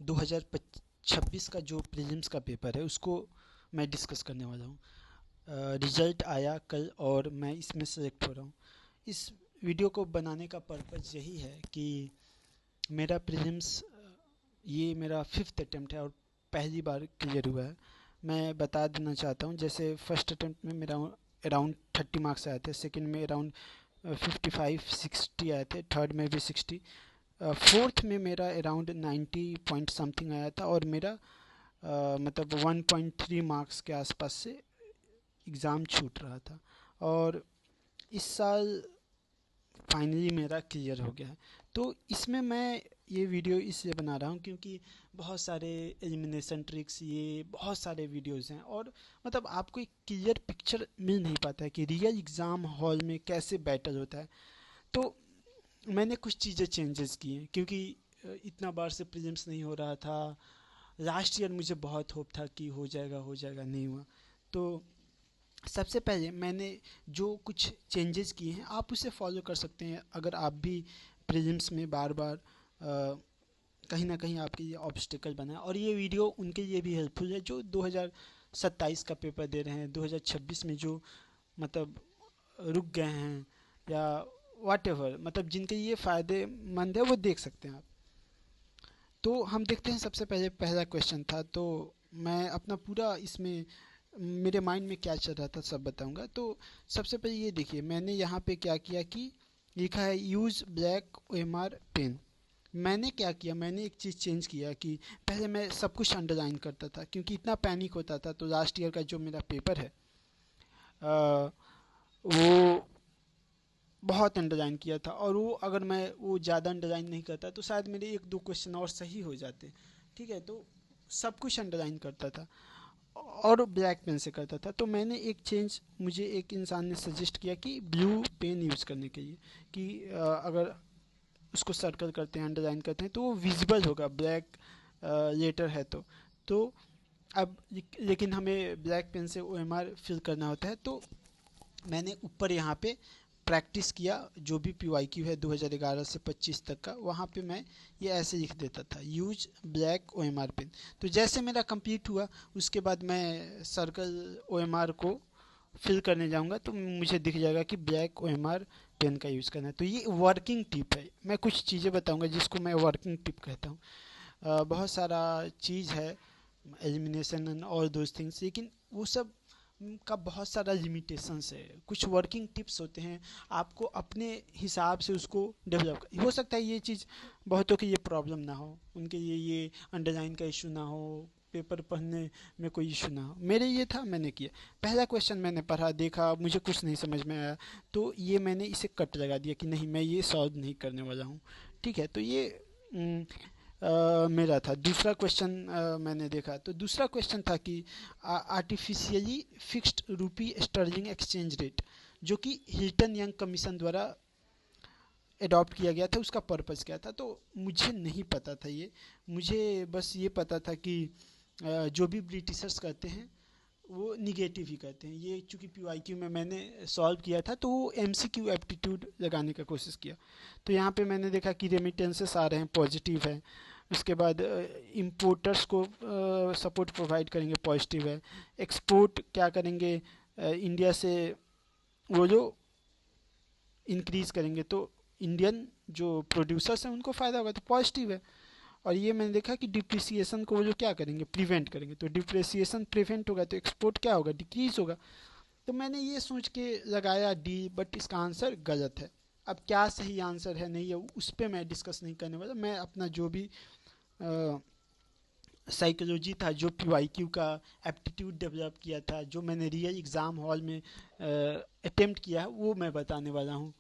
2026 का जो प्रीलिम्स का पेपर है उसको मैं डिस्कस करने वाला हूँ। रिजल्ट आया कल और मैं इसमें सेलेक्ट हो रहा हूँ। इस वीडियो को बनाने का पर्पज़ यही है कि मेरा प्रीलिम्स ये मेरा 5th अटेम्प्ट है और पहली बार क्लियर हुआ है। मैं बता देना चाहता हूँ, जैसे फर्स्ट अटेम्प्ट में मेरा अराउंड 30 मार्क्स आए थे, सेकंड में अराउंड 55-60 आए थे, थर्ड में भी 60, फोर्थ में मेरा अराउंड 90 पॉइंट समथिंग आया था और मेरा मतलब 1.3 मार्क्स के आसपास से एग्ज़ाम छूट रहा था। और इस साल फाइनली मेरा क्लियर हो गया है। तो इसमें मैं ये वीडियो इसलिए बना रहा हूँ क्योंकि बहुत सारे एलिमिनेशन ट्रिक्स, ये बहुत सारे वीडियोस हैं और मतलब आपको एक क्लियर पिक्चर मिल नहीं पाता है कि रियल एग्ज़ाम हॉल में कैसे बैटल होता है। तो मैंने कुछ चीज़ें चेंजेस की हैं क्योंकि इतना बार से प्रीलिम्स नहीं हो रहा था। लास्ट ईयर मुझे बहुत होप था कि हो जाएगा, नहीं हुआ। तो सबसे पहले मैंने जो कुछ चेंजेस किए हैं आप उसे फॉलो कर सकते हैं अगर आप भी प्रीलिम्स में बार बार कहीं ना कहीं आपके लिए ऑब्स्टिकल बना है। और ये वीडियो उनके लिए भी हेल्पफुल है जो 2027 का पेपर दे रहे हैं, 2026 में जो मतलब रुक गए हैं या व्हाटएवर, मतलब जिनके लिए फ़ायदेमंद है वो देख सकते हैं आप। तो हम देखते हैं, सबसे पहले पहला क्वेश्चन था, तो मैं अपना पूरा इसमें मेरे माइंड में क्या चल रहा था सब बताऊंगा। तो सबसे पहले ये देखिए, मैंने यहाँ पे क्या किया कि लिखा है यूज़ ब्लैक OMR पेन। मैंने क्या किया, मैंने एक चीज़ चेंज किया कि पहले मैं सब कुछ अंडरलाइन करता था क्योंकि इतना पैनिक होता था। तो लास्ट ईयर का जो मेरा पेपर है वो बहुत अंडरलाइन किया था और वो अगर मैं वो ज़्यादा अंडरलाइन नहीं करता तो शायद मेरे एक दो क्वेश्चन और सही हो जाते। ठीक है, तो सब कुछ अंडरलाइन करता था और ब्लैक पेन से करता था। तो मैंने एक चेंज, मुझे एक इंसान ने सजेस्ट किया कि ब्लू पेन यूज़ करने के लिए कि अगर उसको सर्कल करते हैं, अंडरलाइन करते हैं तो वो विजिबल होगा, ब्लैक लेटर है तो अब लेकिन हमें ब्लैक पेन से OMR फिल करना होता है। तो मैंने ऊपर यहाँ पे प्रैक्टिस किया, जो भी PYQ है 2011 से 25 तक का, वहाँ पे मैं ये ऐसे लिख देता था यूज ब्लैक OMR पेन। तो जैसे मेरा कंप्लीट हुआ उसके बाद मैं सर्कल OMR को फिल करने जाऊँगा तो मुझे दिख जाएगा कि ब्लैक OMR पेन का यूज़ करना है। तो ये वर्किंग टिप है, मैं कुछ चीज़ें बताऊँगा जिसको मैं वर्किंग टिप कहता हूँ। बहुत सारा चीज़ है, elimination and all those things, लेकिन वो सब का बहुत सारा लिमिटेशंस है। कुछ वर्किंग टिप्स होते हैं, आपको अपने हिसाब से उसको डेवलप कर, हो सकता है ये चीज़ बहुतों की ये प्रॉब्लम ना हो, उनके लिए ये अंडरलाइन का इशू ना हो, पेपर पढ़ने में कोई इशू ना हो। मेरे ये था, मैंने किया। पहला क्वेश्चन मैंने पढ़ा, देखा, मुझे कुछ नहीं समझ में आया तो ये मैंने इसे कट लगा दिया कि नहीं, मैं ये सॉल्व नहीं करने वाला हूँ। ठीक है, तो ये मेरा था। दूसरा क्वेश्चन मैंने देखा तो दूसरा क्वेश्चन था कि आर्टिफिशियली फिक्स्ड रूपी स्टर्लिंग एक्सचेंज रेट जो कि हिल्टन यंग कमीशन द्वारा अडॉप्ट किया गया था, उसका पर्पज़ क्या था। तो मुझे नहीं पता था ये, मुझे बस ये पता था कि जो भी ब्रिटिशर्स करते हैं वो निगेटिव ही करते हैं। ये चूँकि PYQ में मैंने सॉल्व किया था तो वो MCQ एप्टीट्यूड लगाने का कोशिश किया। तो यहाँ पे मैंने देखा कि रेमिटेंसेस आ रहे हैं, पॉजिटिव है। उसके बाद इम्पोर्टर्स को सपोर्ट प्रोवाइड करेंगे, पॉजिटिव है। एक्सपोर्ट क्या करेंगे, इंडिया से वो जो इंक्रीज़ करेंगे तो इंडियन जो प्रोड्यूसर्स हैं उनको फ़ायदा होगा, तो पॉजिटिव है। और ये मैंने देखा कि डिप्रिसिएशन को वो जो क्या करेंगे, प्रिवेंट करेंगे। तो डिप्रिसिएशन प्रिवेंट होगा तो एक्सपोर्ट क्या होगा, डिक्रीज होगा। तो मैंने ये सोच के लगाया डी, बट इसका आंसर गलत है। अब क्या सही आंसर है नहीं है उस पर मैं डिस्कस नहीं करने वाला। मैं अपना जो भी साइकोलॉजी था, जो PYQ का एप्टीट्यूड डेवलप किया था, जो मैंने रियल एग्ज़ाम हॉल में अटेम्प्ट किया है वो मैं बताने वाला हूँ।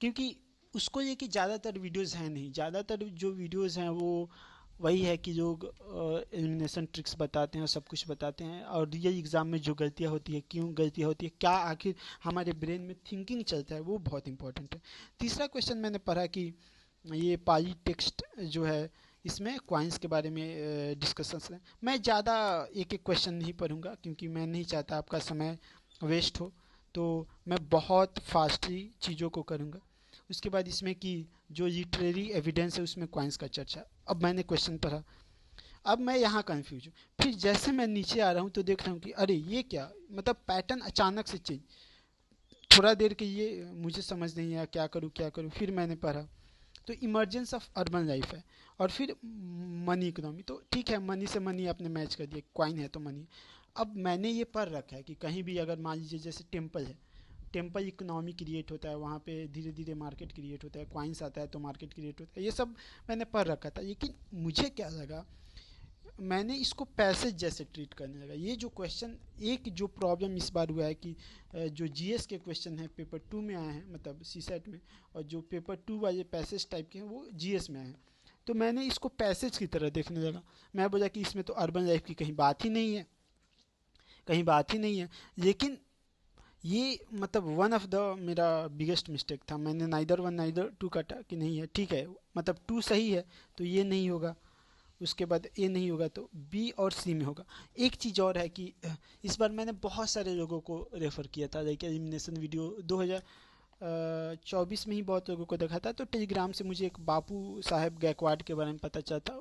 क्योंकि उसको लेके ज़्यादातर वीडियोस हैं नहीं, ज़्यादातर जो वीडियोस हैं वो वही है कि लोग एलिमिनेशन ट्रिक्स बताते हैं और सब कुछ बताते हैं, और रियल एग्ज़ाम में जो गलतियाँ होती है, क्यों गलतियाँ होती है, क्या आखिर हमारे ब्रेन में थिंकिंग चलता है, वो बहुत इंपॉर्टेंट है। तीसरा क्वेश्चन मैंने पढ़ा कि ये पाली टेक्स्ट जो है इसमें क्वाइंस के बारे में डिस्कशंस हैं। मैं ज़्यादा एक एक क्वेश्चन नहीं पढ़ूंगा क्योंकि मैं नहीं चाहता आपका समय वेस्ट हो, तो मैं बहुत फास्टली चीज़ों को करूँगा। उसके बाद इसमें कि जो लिटरेरी एविडेंस है उसमें क्वाइंस का चर्चा। अब मैंने क्वेश्चन पढ़ा, अब मैं यहाँ कंफ्यूज हूँ। फिर जैसे मैं नीचे आ रहा हूँ तो देख रहा हूँ कि अरे ये क्या, मतलब पैटर्न अचानक से चेंज। थोड़ा देर के ये मुझे समझ नहीं आया क्या करूँ क्या करूँ। फिर मैंने पढ़ा तो इमर्जेंस ऑफ अर्बन लाइफ है, और फिर मनी इकोनॉमी। तो ठीक है, मनी से मनी आपने मैच कर दिया, क्वाइन है तो मनी। अब मैंने ये पढ़ रखा है कि कहीं भी अगर मान लीजिए जैसे टेम्पल है, टेम्पल इकोनॉमी क्रिएट होता है, वहाँ पे धीरे धीरे मार्केट क्रिएट होता है, क्वाइंस आता है तो मार्केट क्रिएट होता है, ये सब मैंने पढ़ रखा था। लेकिन मुझे क्या लगा, मैंने इसको पैसेज जैसे ट्रीट करने लगा। ये जो क्वेश्चन, एक जो प्रॉब्लम इस बार हुआ है कि जो जीएस के क्वेश्चन हैं पेपर 2 में आए हैं, मतलब सीसेट में, और जो पेपर 2 वाले पैसेज टाइप के हैं वो जीएस में आए हैं। तो मैंने इसको पैसेज की तरह देखने लगा। मैं बोला कि इसमें तो अर्बन लाइफ की कहीं बात ही नहीं है, कहीं बात ही नहीं है। लेकिन ये मतलब वन ऑफ द मेरा बिगेस्ट मिस्टेक था। मैंने नाइदर वन नाइदर टू काटा कि नहीं है, ठीक है, मतलब 2 सही है तो ये नहीं होगा, उसके बाद ए नहीं होगा तो बी और सी में होगा। एक चीज़ और है कि इस बार मैंने बहुत सारे लोगों को रेफ़र किया था, देखिए एलिमिनेशन वीडियो 2024 में ही बहुत लोगों को देखा था। तो टेलीग्राम से मुझे एक बापू साहब गायकवाड के बारे में पता चला था,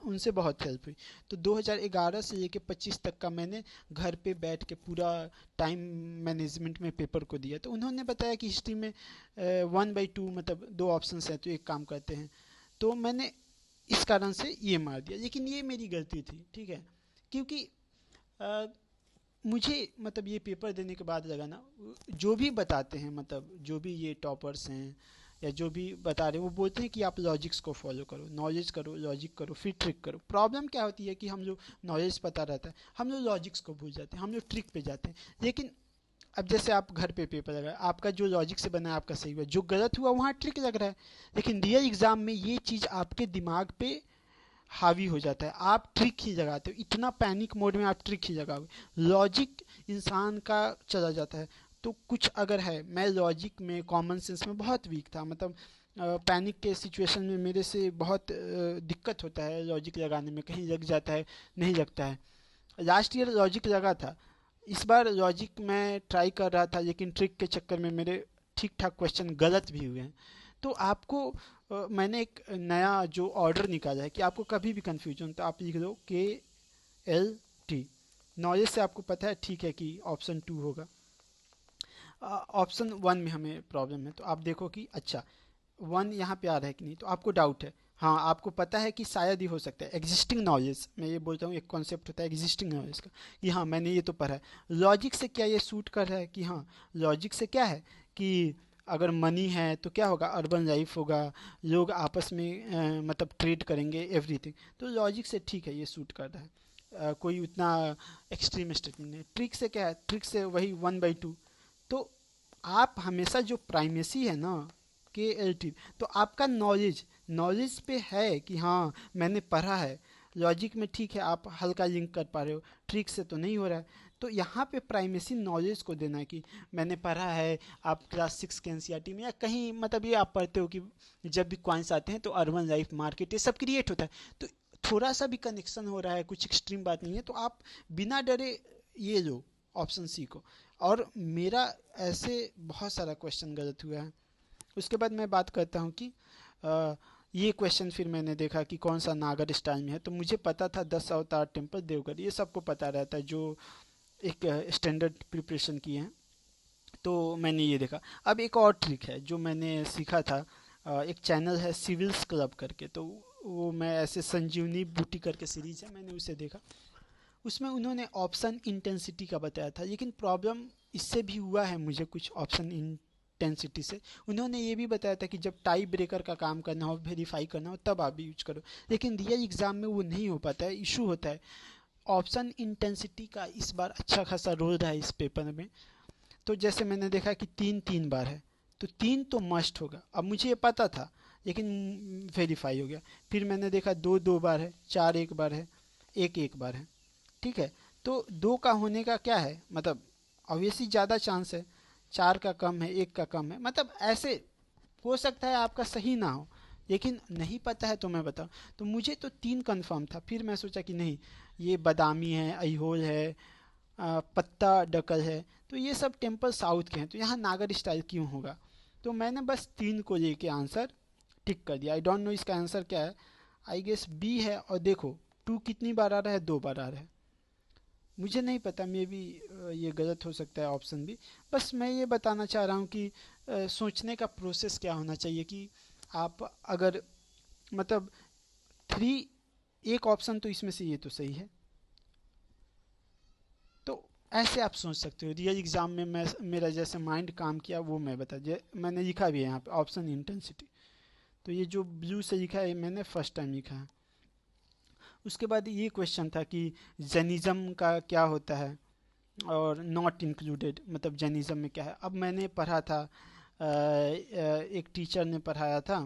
उनसे बहुत हेल्प हुई। तो 2011 से लेके 25 तक का मैंने घर पे बैठ के पूरा टाइम मैनेजमेंट में पेपर को दिया। तो उन्होंने बताया कि हिस्ट्री में 1/2 मतलब 2 ऑप्शन हैं तो एक काम करते हैं। तो मैंने इस कारण से ये मार दिया, लेकिन ये मेरी गलती थी, ठीक है, क्योंकि आ, मुझे मतलब ये पेपर देने के बाद लगा ना, जो भी बताते हैं, मतलब जो भी ये टॉपर्स हैं या जो भी बता रहे हैं, वो बोलते हैं कि आप लॉजिक्स को फॉलो करो, नॉलेज करो, लॉजिक करो, फिर ट्रिक करो। प्रॉब्लम क्या होती है कि हम जो नॉलेज पता रहता है, हम लोग लॉजिक्स को भूल जाते हैं, हम लोग ट्रिक पे जाते हैं। लेकिन अब जैसे आप घर पे पेपर लगा, आपका जो लॉजिक से बना है आपका सही हुआ, जो गलत हुआ वहाँ ट्रिक लग रहा है। लेकिन रियल एग्जाम में ये चीज़ आपके दिमाग पे हावी हो जाता है, आप ट्रिक ही लगाते हो, इतना पैनिक मोड में आप ट्रिक ही लगाओगे, लॉजिक इंसान का चला जाता है। तो कुछ अगर है, मैं लॉजिक में कॉमन सेंस में बहुत वीक था, मतलब पैनिक के सिचुएशन में मेरे से बहुत दिक्कत होता है लॉजिक लगाने में, कहीं लग जाता है, नहीं लगता है। लास्ट ईयर लॉजिक लगा था, इस बार लॉजिक मैं ट्राई कर रहा था, लेकिन ट्रिक के चक्कर में मेरे ठीक ठाक क्वेश्चन गलत भी हुए हैं। तो आपको मैंने एक नया जो ऑर्डर निकाला है कि आपको कभी भी कन्फ्यूजन तो आप लिख दो KLT, नॉलेज से आपको पता है ठीक है कि ऑप्शन 2 होगा। ऑप्शन 1 में हमें प्रॉब्लम है, तो आप देखो कि अच्छा 1 यहाँ पे आ रहा है कि नहीं, तो आपको डाउट है। हाँ, आपको पता है कि शायद ही हो सकता है, एग्जिस्टिंग नॉलेज, मैं ये बोलता हूँ एक कॉन्सेप्ट होता है एग्जिस्टिंग नॉलेज का, कि हाँ मैंने ये तो पढ़ा है। लॉजिक से क्या ये सूट कर रहा है कि हाँ, लॉजिक से क्या है कि अगर मनी है तो क्या होगा, अर्बन लाइफ होगा, लोग आपस में मतलब ट्रेड करेंगे, एवरीथिंग। तो लॉजिक से ठीक है, ये सूट कर रहा है, कोई उतना एक्सट्रीम स्टेटमेंट नहीं। ट्रिक से क्या है, ट्रिक से वही 1/2। तो आप हमेशा जो प्राइमेसी है ना, KLT, तो आपका नॉलेज, नॉलेज पे है कि हाँ मैंने पढ़ा है। लॉजिक में ठीक है आप हल्का लिंक कर पा रहे हो, ट्रिक से तो नहीं हो रहा है। तो यहाँ पे प्राइमेसी नॉलेज को देना है कि मैंने पढ़ा है। आप क्लास 6 के एनसीईआरटी में या कहीं, मतलब ये आप पढ़ते हो कि जब भी कॉइन्स आते हैं तो अर्बन लाइफ, मार्केट, ये सब क्रिएट होता है। तो थोड़ा सा भी कनेक्शन हो रहा है, कुछ एक्सट्रीम बात नहीं है, तो आप बिना डरे ये लो ऑप्शन सी को। और मेरा ऐसे बहुत सारा क्वेश्चन गलत हुआ है। उसके बाद मैं बात करता हूँ कि ये क्वेश्चन फिर मैंने देखा कि कौन सा नागर स्टाइल में है। तो मुझे पता था 10 अवतार टेम्पल देवगढ़, ये सबको पता रहता है जो एक स्टैंडर्ड प्रिपरेशन किए हैं। तो मैंने ये देखा। अब एक और ट्रिक है जो मैंने सीखा था, एक चैनल है सिविल्स क्लब करके, तो वो मैं ऐसे संजीवनी बूटी करके सीरीज है, मैंने उसे देखा। उसमें उन्होंने ऑप्शन इंटेंसिटी का बताया था, लेकिन प्रॉब्लम इससे भी हुआ है मुझे कुछ ऑप्शन इंटेंसिटी से। उन्होंने ये भी बताया था कि जब टाई ब्रेकर का काम करना हो, वेरीफाई करना हो, तब आप यूज करो। लेकिन रियल एग्जाम में वो नहीं हो पाता है, इशू होता है। ऑप्शन इंटेंसिटी का इस बार अच्छा खासा रोल रहा है इस पेपर में। तो जैसे मैंने देखा कि 3 बार है, तो 3 तो मस्ट होगा। अब मुझे ये पता था लेकिन वेरीफाई हो गया। फिर मैंने देखा 2 बार है, 4 1 बार है, 1 1 बार है, ठीक है। तो 2 का होने का क्या है, मतलब ऑब्वियसली ज़्यादा चांस है, 4 का कम है, 1 का कम है, मतलब ऐसे हो सकता है आपका सही ना हो, लेकिन नहीं पता है तो मैं बताऊँ। तो मुझे तो 3 कंफर्म था, फिर मैं सोचा कि नहीं, ये बादामी है, अहिहोल है, पत्ता डकल है, तो ये सब टेम्पल साउथ के हैं, तो यहाँ नागर स्टाइल क्यों होगा। तो मैंने बस 3 को लेके आंसर टिक कर दिया। आई डोंट नो इसका आंसर क्या है, आई गेस बी है। और देखो 2 कितनी बार आ रहा है, 2 बार आ रहा है। मुझे नहीं पता, मे बी ये गलत हो सकता है ऑप्शन भी। बस मैं ये बताना चाह रहा हूँ कि सोचने का प्रोसेस क्या होना चाहिए कि आप अगर मतलब 3 एक ऑप्शन तो इसमें से ये तो सही है, तो ऐसे आप सोच सकते हो। रियल एग्जाम में मैं मेरा जैसे माइंड काम किया वो मैं मैंने लिखा भी है यहाँ पे ऑप्शन इंटेंसिटी। तो ये जो ब्लू से लिखा है मैंने फर्स्ट टाइम लिखा है। उसके बाद ये क्वेश्चन था कि जैनिज्म का क्या होता है और नॉट इंक्लूडेड, मतलब जैनिज्म में क्या है। अब मैंने पढ़ा था एक टीचर ने पढ़ाया था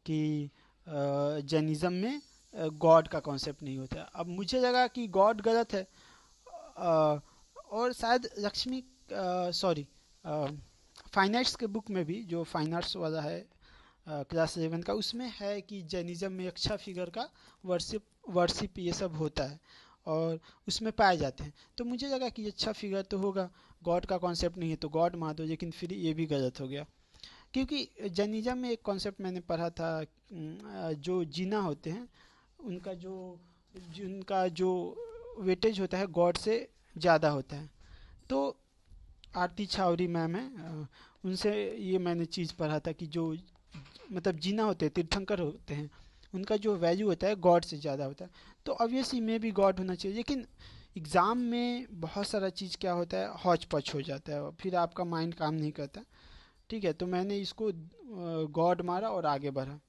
कि जैनिज्म में गॉड का कॉन्सेप्ट नहीं होता। अब मुझे लगा कि गॉड गलत है, और शायद लक्ष्मी सॉरी फाइन आर्ट्स के बुक में भी, जो फाइन आर्ट्स वाला है क्लास 11 का, उसमें है कि जैनिज्म में अच्छा फिगर का वर्शिप ये सब होता है और उसमें पाए जाते हैं। तो मुझे लगा कि अच्छा फिगर तो होगा, गॉड का कॉन्सेप्ट नहीं है तो गॉड मान दो, लेकिन फिर ये भी गलत हो गया। क्योंकि जैनिज्म में एक कॉन्सेप्ट मैंने पढ़ा था, जो जीना होते हैं उनका जो वेटेज होता है गॉड से ज़्यादा होता है। तो आरती छावरी मैम है, उनसे ये मैंने चीज़ पढ़ा था कि जो मतलब जीना होते हैं, तीर्थंकर होते हैं, उनका जो वैल्यू होता है गॉड से ज़्यादा होता है। तो ऑब्वियसली में भी गॉड होना चाहिए, लेकिन एग्ज़ाम में बहुत सारा चीज़ क्या होता है हौच पौच हो जाता है, फिर आपका माइंड काम नहीं करता। ठीक है, तो मैंने इसको गॉड मारा और आगे बढ़ा।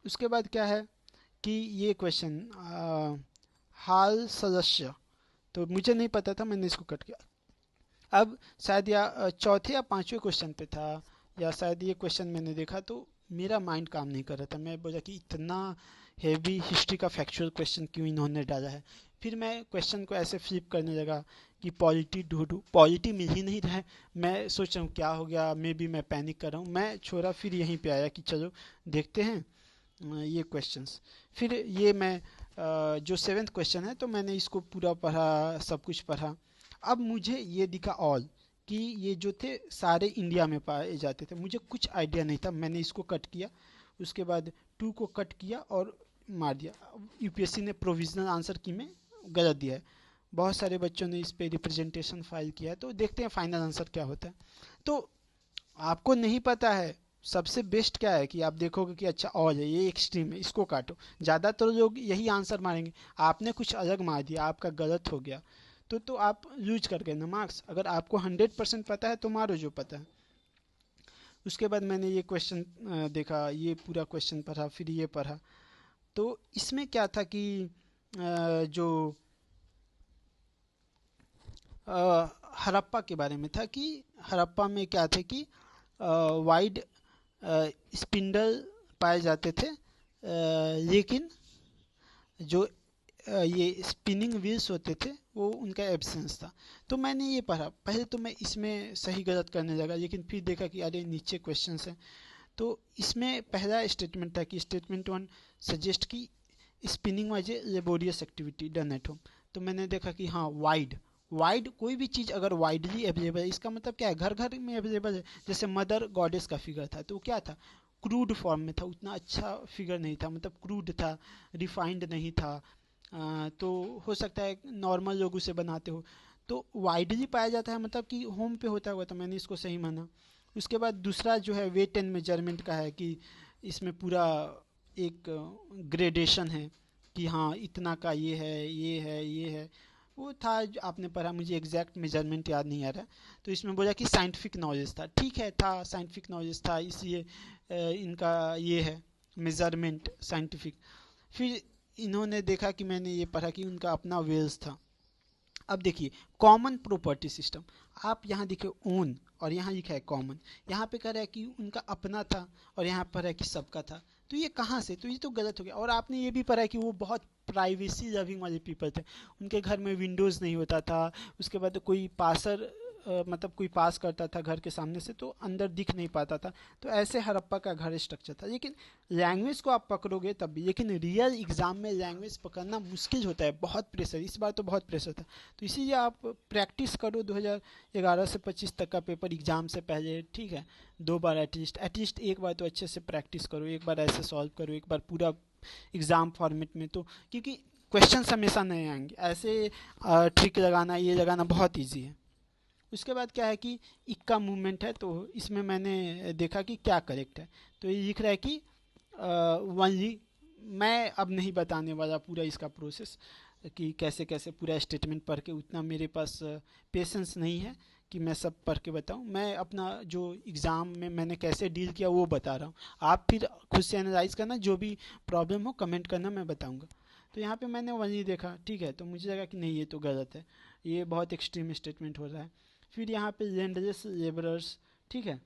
उसके बाद क्या है कि ये क्वेश्चन हाल सदस्य, तो मुझे नहीं पता था, मैंने इसको कट किया। अब शायद या चौथे या पांचवें क्वेश्चन पे था, या शायद ये क्वेश्चन मैंने देखा तो मेरा माइंड काम नहीं कर रहा था। मैं बोला कि इतना हेवी हिस्ट्री का फैक्चुअल क्वेश्चन क्यों इन्होंने डाला है। फिर मैं क्वेश्चन को ऐसे फ्लिप करने लगा कि पॉलिटी ढूंढूं, पॉलिटी मिल ही नहीं रहा है। मैं सोच रहा हूँ क्या हो गया, मे बी मैं पैनिक कर रहा हूँ। मैं छोड़ा, फिर यहीं पे आया कि चलो देखते हैं ये क्वेश्चंस। फिर ये मैं जो 7th क्वेश्चन है तो मैंने इसको पूरा पढ़ा, सब कुछ पढ़ा। अब मुझे ये दिखा ऑल कि ये जो थे सारे इंडिया में पाए जाते थे। मुझे कुछ आइडिया नहीं था, मैंने इसको कट किया। उसके बाद 2 को कट किया और मार दिया। यूपीएससी ने प्रोविजनल आंसर की में गलत दिया है। बहुत सारे बच्चों ने इस पे रिप्रेजेंटेशन फाइल किया है, तो देखते हैं फाइनल आंसर क्या होता है। तो आपको नहीं पता है, सबसे बेस्ट क्या है कि आप देखोगे कि अच्छा ऑल है, ये एक्सट्रीम है, इसको काटो। ज़्यादातर लोग यही आंसर मारेंगे, आपने कुछ अलग मार दिया, आपका गलत हो गया, तो आप लूज कर गए ना मार्क्स। अगर आपको 100% पता है तो मारो जो पता है। उसके बाद मैंने ये क्वेश्चन देखा, ये पूरा क्वेश्चन पढ़ा, फिर ये पढ़ा। तो इसमें क्या था कि जो हड़प्पा के बारे में था कि हड़प्पा में क्या थे कि वाइड स्पिंडल पाए जाते थे, लेकिन जो ये स्पिनिंग व्हील्स होते थे वो उनका एब्सेंस था। तो मैंने ये पढ़ा, पहले तो मैं इसमें सही गलत करने लगा, लेकिन फिर देखा कि अरे नीचे क्वेश्चंस हैं। तो इसमें पहला स्टेटमेंट था कि स्टेटमेंट 1 सजेस्ट की spinning was a laborious activity done at home. तो मैंने देखा कि हाँ वाइड वाइड, कोई भी चीज़ अगर वाइडली अवेलेबल है, इसका मतलब क्या है घर घर में अवेलेबल है। जैसे मदर गॉडेस का फिगर था तो क्या था, क्रूड फॉर्म में था, उतना अच्छा फिगर नहीं था, मतलब क्रूड था, रिफाइंड नहीं था। तो हो सकता है नॉर्मल लोग उसे बनाते हो। तो वाइडली पाया जाता है, मतलब कि होम पे होता हुआ, तो मैंने इसको सही माना। उसके बाद दूसरा जो है वेट एंड मेजरमेंट का है कि इसमें पूरा एक ग्रेडेशन है कि हाँ इतना का ये है, ये है, ये है। वो था जो आपने पढ़ा, मुझे एग्जैक्ट मेजरमेंट याद नहीं आ रहा। तो इसमें बोला कि साइंटिफिक नॉलेज था, ठीक है था, साइंटिफिक नॉलेज था, इसलिए इनका ये है मेजरमेंट साइंटिफिक। फिर इन्होंने देखा कि मैंने ये पढ़ा कि उनका अपना वेल्स था। अब देखिए कॉमन प्रॉपर्टी सिस्टम, आप यहाँ देखिए ओन और यहाँ लिखा है कॉमन, यहाँ पे कह रहा है कि उनका अपना था और यहाँ पर है कि सबका था। तो ये कहाँ से, तो ये तो गलत हो गया। और आपने ये भी पढ़ा है कि वो बहुत प्राइवेसी लविंग वाले पीपल थे, उनके घर में विंडोज़ नहीं होता था। उसके बाद कोई पासर मतलब कोई पास करता था घर के सामने से तो अंदर दिख नहीं पाता था। तो ऐसे हड़प्पा का घर स्ट्रक्चर था। लेकिन लैंग्वेज को आप पकड़ोगे तब भी, लेकिन रियल एग्जाम में लैंग्वेज पकड़ना मुश्किल होता है, बहुत प्रेशर, इस बार तो बहुत प्रेशर था। तो इसीलिए आप प्रैक्टिस करो 2011 से 25 तक का पेपर एग्जाम से पहले, ठीक है। 2 बार एटलीस्ट एक बार तो अच्छे से प्रैक्टिस करो, एक बार ऐसे सॉल्व करो, एक बार पूरा एग्ज़ाम फॉर्मेट में, तो क्योंकि क्वेश्चन हमेशा नए आएंगे, ऐसे ट्रिक लगाना ये लगाना बहुत ईजी है। उसके बाद क्या है कि इक्का मूवमेंट है, तो इसमें मैंने देखा कि क्या करेक्ट है। तो ये लिख रहा है कि वनली, मैं अब नहीं बताने वाला पूरा इसका प्रोसेस कि कैसे कैसे पूरा स्टेटमेंट पढ़ के, उतना मेरे पास पेशेंस नहीं है कि मैं सब पढ़ के बताऊं। मैं अपना जो एग्ज़ाम में मैंने कैसे डील किया वो बता रहा हूँ, आप फिर खुद से एनालाइज करना, जो भी प्रॉब्लम हो कमेंट करना, मैं बताऊंगा। तो यहाँ पे मैंने वही देखा, ठीक है, तो मुझे लगा कि नहीं ये तो गलत है, ये बहुत एक्सट्रीम स्टेटमेंट हो रहा है। फिर यहाँ पे लैंडलेस लेबरर्स, ठीक है,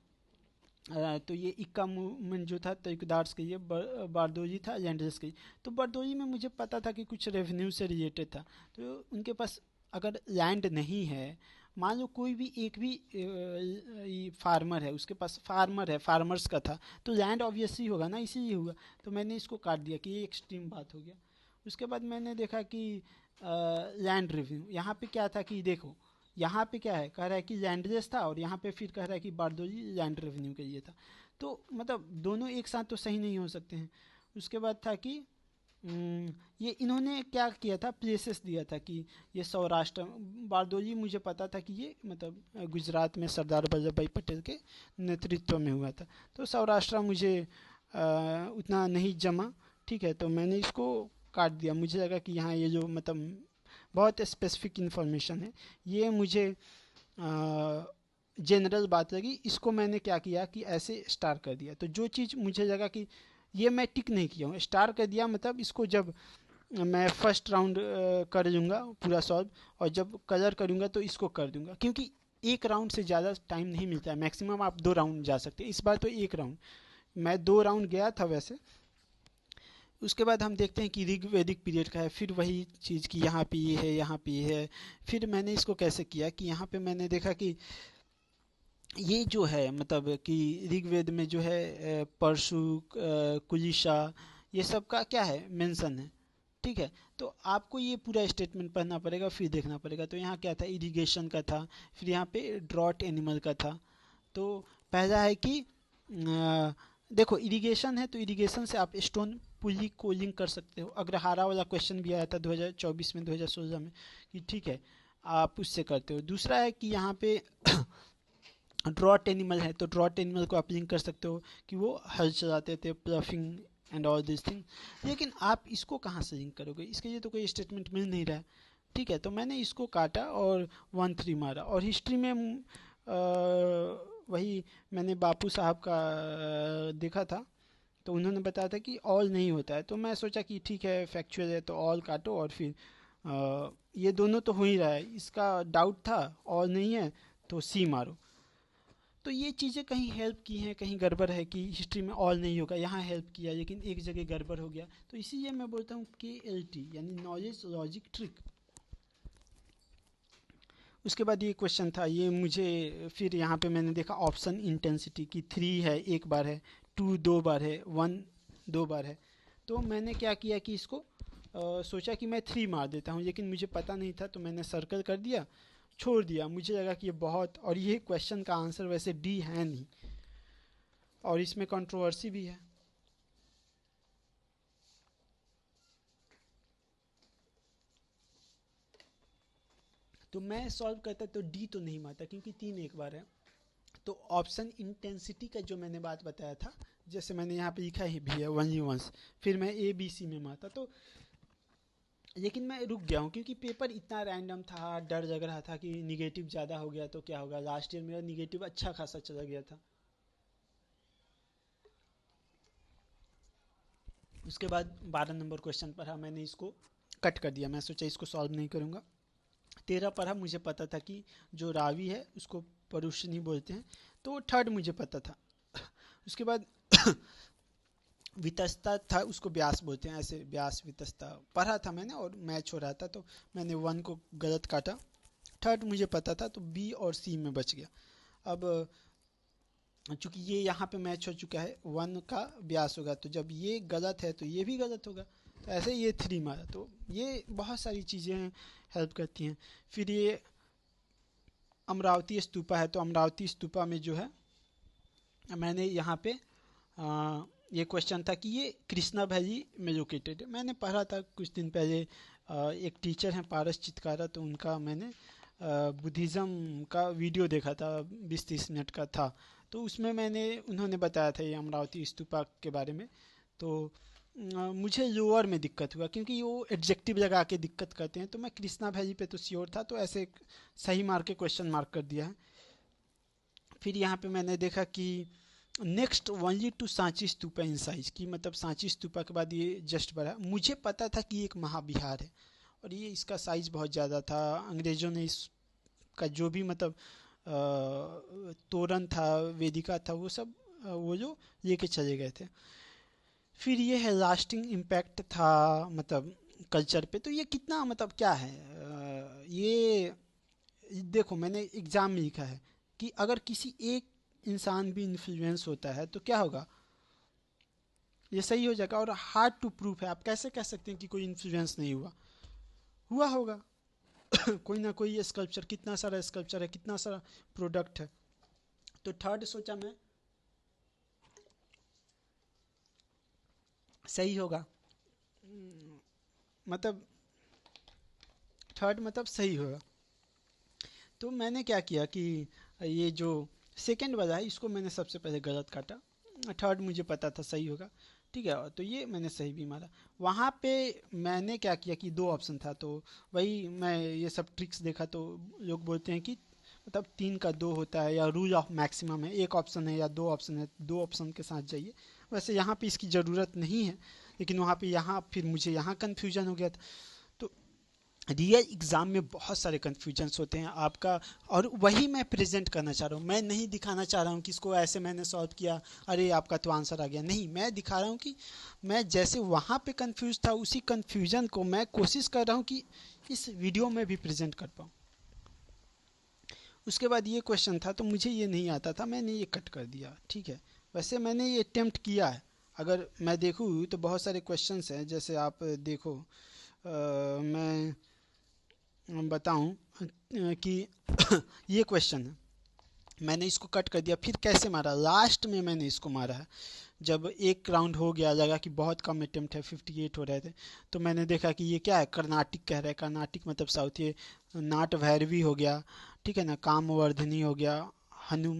तो ये इक्का मूवमेंट जो था तरीकेदार्स के लिए, बारदोजी था लैंडलेस के लिए। तो बारदोजी में मुझे पता था कि कुछ रेवेन्यू से रिलेटेड था, तो उनके पास अगर लैंड नहीं है, मान लो कोई भी एक भी फार्मर है, उसके पास फार्मर है, फार्मर्स का था, तो लैंड ऑब्वियसली होगा ना, इसीलिए हुआ। तो मैंने इसको काट दिया कि ये एक्सट्रीम बात हो गया। उसके बाद मैंने देखा कि लैंड रिव्यू, यहाँ पे क्या था कि देखो, यहाँ पे क्या है, कह रहा है कि लैंडलेस था, और यहाँ पे फिर कह रहा है कि बारदोली लैंड रेवेन्यू के लिए था। तो मतलब दोनों एक साथ तो सही नहीं हो सकते हैं। उसके बाद था कि ये इन्होंने क्या किया था, प्लेसेस दिया था कि ये सौराष्ट्र, बारदोली मुझे पता था कि ये मतलब गुजरात में सरदार वल्लभ भाई पटेल के नेतृत्व में हुआ था। तो सौराष्ट्र मुझे उतना नहीं जमा, ठीक है, तो मैंने इसको काट दिया। मुझे लगा कि यहाँ ये जो मतलब बहुत स्पेसिफिक इन्फॉर्मेशन है, ये मुझे जनरल बात लगी, इसको मैंने क्या किया कि ऐसे स्टार कर दिया। तो जो चीज़ मुझे लगा कि ये मैं टिक नहीं किया हूँ, स्टार कर दिया, मतलब इसको जब मैं फर्स्ट राउंड कर लूँगा पूरा सॉल्व, और जब कलर करूँगा तो इसको कर दूँगा, क्योंकि एक राउंड से ज़्यादा टाइम नहीं मिलता है, मैक्सिमम आप 2 राउंड जा सकते हैं, इस बार तो 1 राउंड, मैं 2 राउंड गया था वैसे। उसके बाद हम देखते हैं कि ऋग्वेदिक पीरियड का है, फिर वही चीज़ कि यहाँ पे ये है, यहाँ पे ये है। फिर मैंने इसको कैसे किया कि यहाँ पे मैंने देखा कि ये जो है मतलब कि ऋग्वेद में जो है परशु, कुलिशा, ये सब का क्या है मेंशन है, ठीक है। तो आपको ये पूरा स्टेटमेंट पढ़ना पड़ेगा, फिर देखना पड़ेगा। तो यहाँ क्या था, इरिगेशन का था, फिर यहाँ पे ड्रॉट एनिमल का था। तो पहला है कि देखो इरिगेशन है, तो इरिगेशन से आप स्टोन पुली को लिंक कर सकते हो। अग्रहारा वाला क्वेश्चन भी आया था 2024 में, 2016 में, कि ठीक है आप उससे करते हो। दूसरा है कि यहाँ पे ड्रॉट एनिमल है, तो ड्रॉट एनिमल को आप लिंक कर सकते हो कि वो हल चलाते थे, ploughing and all this thing. लेकिन आप इसको कहाँ से लिंक करोगे, इसके लिए तो कोई स्टेटमेंट मिल नहीं रहा है, ठीक है। तो मैंने इसको काटा और 1-3 मारा। और हिस्ट्री में वही मैंने बापू साहब का देखा था, तो उन्होंने बताया था कि ऑल नहीं होता है। तो मैं सोचा कि ठीक है फैक्चुअल है तो ऑल काटो, और फिर ये दोनों तो हो ही रहा है, इसका डाउट था ऑल नहीं है तो सी मारो। तो ये चीज़ें कहीं हेल्प की हैं, कहीं गड़बड़ है कि हिस्ट्री में ऑल नहीं होगा, यहाँ हेल्प किया लेकिन एक जगह गड़बड़ हो गया। तो इसीलिए मैं बोलता हूँ KLT यानी नॉलेज लॉजिक ट्रिक। उसके बाद ये क्वेश्चन था, ये मुझे फिर यहाँ पे मैंने देखा ऑप्शन इंटेंसिटी की 3 है, एक बार है, 2 2 बार है, 1 2 बार है। तो मैंने क्या किया कि इसको सोचा कि मैं 3 मार देता हूँ, लेकिन मुझे पता नहीं था, तो मैंने सर्कल कर दिया, छोड़ दिया। मुझे लगा कि ये बहुत, और ये क्वेश्चन का आंसर वैसे डी है नहीं, और इसमें कंट्रोवर्सी भी है। तो मैं सॉल्व करता तो डी तो नहीं मारता, क्योंकि 3 एक बार है। तो ऑप्शन इंटेंसिटी का जो मैंने बात बताया था, जैसे मैंने यहाँ पे लिखा ही भी है ओनली वंस, फिर मैं ABC में मारता। तो लेकिन मैं रुक गया हूँ क्योंकि पेपर इतना रैंडम था, डर लग रहा था कि निगेटिव ज़्यादा हो गया तो क्या होगा। लास्ट ईयर मेरा निगेटिव अच्छा खासा चला गया था। उसके बाद 12 नंबर क्वेश्चन पढ़ा, मैंने इसको कट कर दिया, मैं सोचा इसको सॉल्व नहीं करूँगा। 13 पढ़ा, मुझे पता था कि जो रावी है उसको परुष नहीं बोलते हैं, तो थर्ड मुझे पता था। उसके बाद वितस्ता था, उसको ब्यास बोलते हैं, ऐसे ब्यास वितस्ता पढ़ा था मैंने, और मैच हो रहा था तो मैंने 1 को गलत काटा। थर्ड मुझे पता था, तो B और C में बच गया। अब चूंकि ये यहाँ पे मैच हो चुका है, 1 का ब्यास होगा, तो जब ये गलत है तो ये भी गलत होगा, तो ऐसे ये 3 मारा। तो ये बहुत सारी चीज़ें हेल्प करती हैं। फिर ये अमरावती स्तूपा है, तो अमरावती स्तूपा में जो है मैंने यहाँ पे ये क्वेश्चन था कि ये कृष्णा वैली में लोकेटेड है। मैंने पढ़ा था कुछ दिन पहले, एक टीचर हैं पारस चितकारा, तो उनका मैंने बुद्धिज़्म का वीडियो देखा था, 20-30 मिनट का था। तो उसमें उन्होंने बताया था ये अमरावती स्तूपा के बारे में। तो मुझे लोअर में दिक्कत हुआ क्योंकि वो एडजेक्टिव लगा के दिक्कत करते हैं, तो मैं कृष्णा वैली पे तो श्योर था, तो ऐसे सही मार्क के क्वेश्चन मार्क कर दिया है। फिर यहाँ पे मैंने देखा कि next only to Sanchi Stupa in size, की मतलब सांची स्तूपा के बाद ये जस्ट बढ़ा। मुझे पता था कि एक महाविहार है और ये इसका साइज बहुत ज़्यादा था। अंग्रेज़ों ने इसका जो भी मतलब तोरण था, वेदिका था, वो सब वो जो लेके चले गए थे। फिर ये है लास्टिंग इम्पैक्ट था मतलब कल्चर पे। तो ये कितना मतलब क्या है, ये देखो मैंने एग्जाम में लिखा है कि अगर किसी एक इंसान भी इन्फ्लुएंस होता है तो क्या होगा, ये सही हो जाएगा। और हार्ड टू प्रूफ है, आप कैसे कह सकते हैं कि कोई इन्फ्लुएंस नहीं हुआ, हुआ होगा। कोई ना कोई स्कल्पचर, कितना सारा स्कल्पचर है, कितना सारा प्रोडक्ट है। तो थर्ड सोचा मैं सही होगा, मतलब थर्ड मतलब सही होगा। तो मैंने क्या किया कि ये जो सेकंड वाला है इसको मैंने सबसे पहले गलत काटा, थर्ड मुझे पता था सही होगा, ठीक है, तो ये मैंने सही भी मारा। वहाँ पे मैंने क्या किया कि दो ऑप्शन था, तो वही मैं ये सब ट्रिक्स देखा, तो लोग बोलते हैं कि मतलब 3 का 2 होता है, या रूल ऑफ मैक्सिमम है, एक ऑप्शन है या दो ऑप्शन है, दो ऑप्शन के साथ जाइए। वैसे यहाँ पे इसकी ज़रूरत नहीं है, लेकिन वहाँ पे यहाँ फिर मुझे यहाँ कन्फ्यूजन हो गया था। तो रियल एग्ज़ाम में बहुत सारे कन्फ्यूजन्स होते हैं आपका, और वही मैं प्रेजेंट करना चाह रहा हूँ। मैं नहीं दिखाना चाह रहा हूँ कि इसको ऐसे मैंने सॉल्व किया, अरे आपका तो आंसर आ गया, नहीं, मैं दिखा रहा हूँ कि मैं जैसे वहाँ पे कंफ्यूज था उसी कन्फ्यूजन को मैं कोशिश कर रहा हूँ कि इस वीडियो में भी प्रेजेंट कर पाऊँ। उसके बाद ये क्वेश्चन था, तो मुझे ये नहीं आता था, मैंने ये कट कर दिया, ठीक है। वैसे मैंने ये अटेम्प्ट किया है, अगर मैं देखूँ तो बहुत सारे क्वेश्चंस हैं, जैसे आप देखो मैं बताऊं कि ये क्वेश्चन है, मैंने इसको कट कर दिया। फिर कैसे मारा, लास्ट में मैंने इसको मारा है, जब एक राउंड हो गया, लगा कि बहुत कम अटेम्प्ट है, 58 हो रहे थे, तो मैंने देखा कि ये क्या है, कर्नाटिक कह रहा है, कर्नाटिक मतलब साउथ, ये नाट भैरवी हो गया, ठीक है ना, कामवर्धिनी हो गया, हनु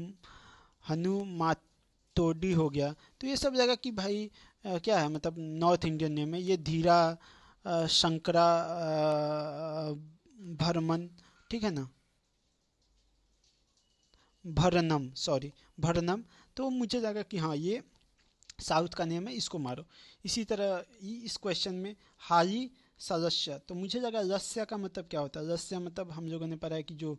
हनुमातोडी हो गया। तो ये सब जगह कि भाई क्या है, मतलब नॉर्थ इंडियन नेम है, ये धीरा शंकरा भरमन, ठीक है ना, भरनम, सॉरी, भरनम। तो मुझे लगा कि हाँ ये साउथ का नेम है, इसको मारो। इसी तरह इस क्वेश्चन में हाली सदस्य, तो मुझे लगा रस्य का मतलब क्या होता है, रस्य मतलब हम लोगों ने पढ़ा है कि जो